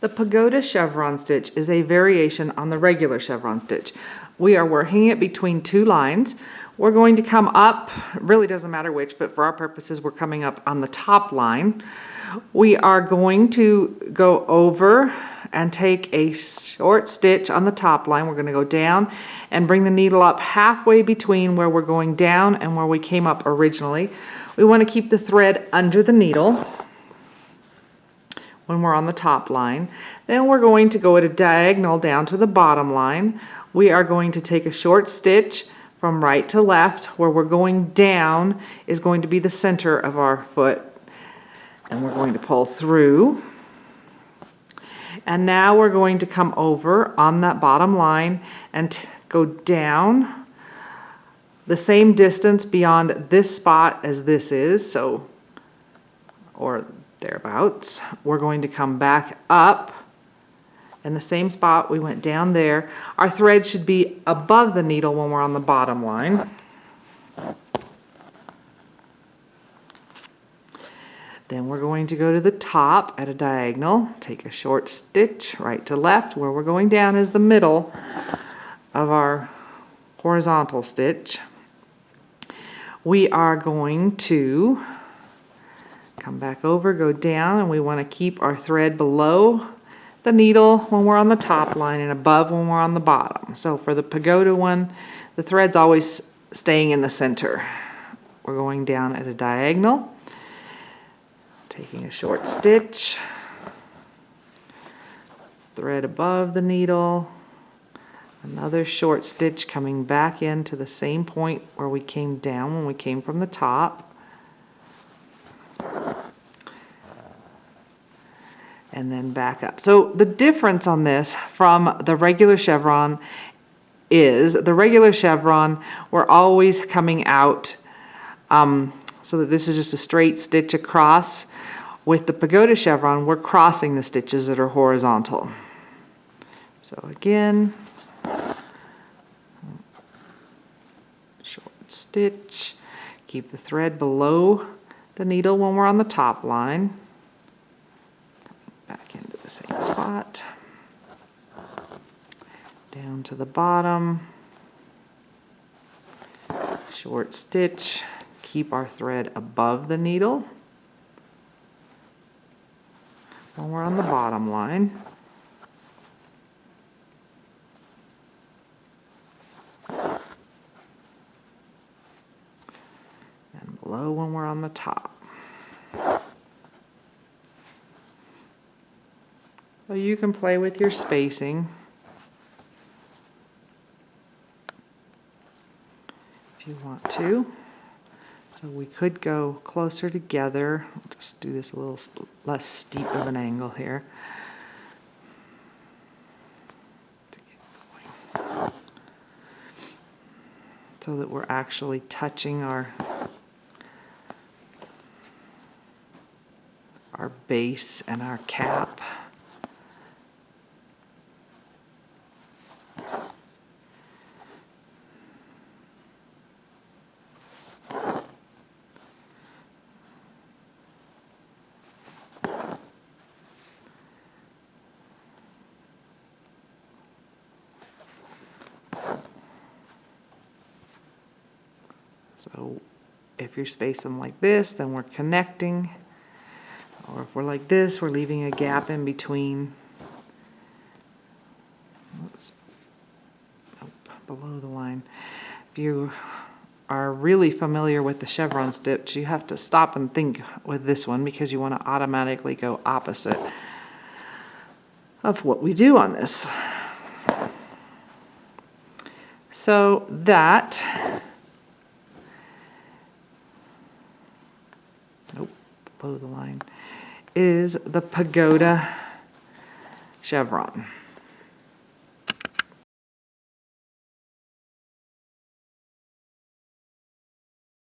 The Pagoda Chevron stitch is a variation on the regular chevron stitch. We are working it between two lines. We're going to come up, it really doesn't matter which, but for our purposes we're coming up on the top line. We are going to go over and take a short stitch on the top line. We're going to go down and bring the needle up halfway between where we're going down and where we came up originally. We want to keep the thread under the needle when we're on the top line. Then we're going to go at a diagonal down to the bottom line. We are going to take a short stitch from right to left. Where we're going down is going to be the center of our foot, and we're going to pull through. And now we're going to come over on that bottom line and go down the same distance beyond this spot as this is, so, or thereabouts. We're going to come back up in the same spot we went down there. Our thread should be above the needle when we're on the bottom line. Then we're going to go to the top at a diagonal, take a short stitch right to left. Where we're going down is the middle of our horizontal stitch. We are going to come back over, go down, and we want to keep our thread below the needle when we're on the top line and above when we're on the bottom. So for the pagoda one, the thread's always staying in the center. We're going down at a diagonal, taking a short stitch, thread above the needle, another short stitch coming back into the same point where we came down when we came from the top, and then back up. So the difference on this from the regular chevron is the regular chevron, we're always coming out so that this is just a straight stitch across. With the pagoda chevron, we're crossing the stitches that are horizontal. So again, short stitch, keep the thread below the needle when we're on the top line. Back into the same spot, down to the bottom, short stitch, keep our thread above the needle when we're on the bottom line, and below when we're on the top. So you can play with your spacing if you want to. So we could go closer together. I'll just do this a little less steep of an angle here. To get going. So that we're actually touching our base and our cap. So if you're spacing them like this, then we're connecting. Or if we're like this, we're leaving a gap in between. Oops. Nope, below the line. If you are really familiar with the chevron stitch, you have to stop and think with this one because you want to automatically go opposite of what we do on this. So that, nope, below the line, is the Pagoda Chevron.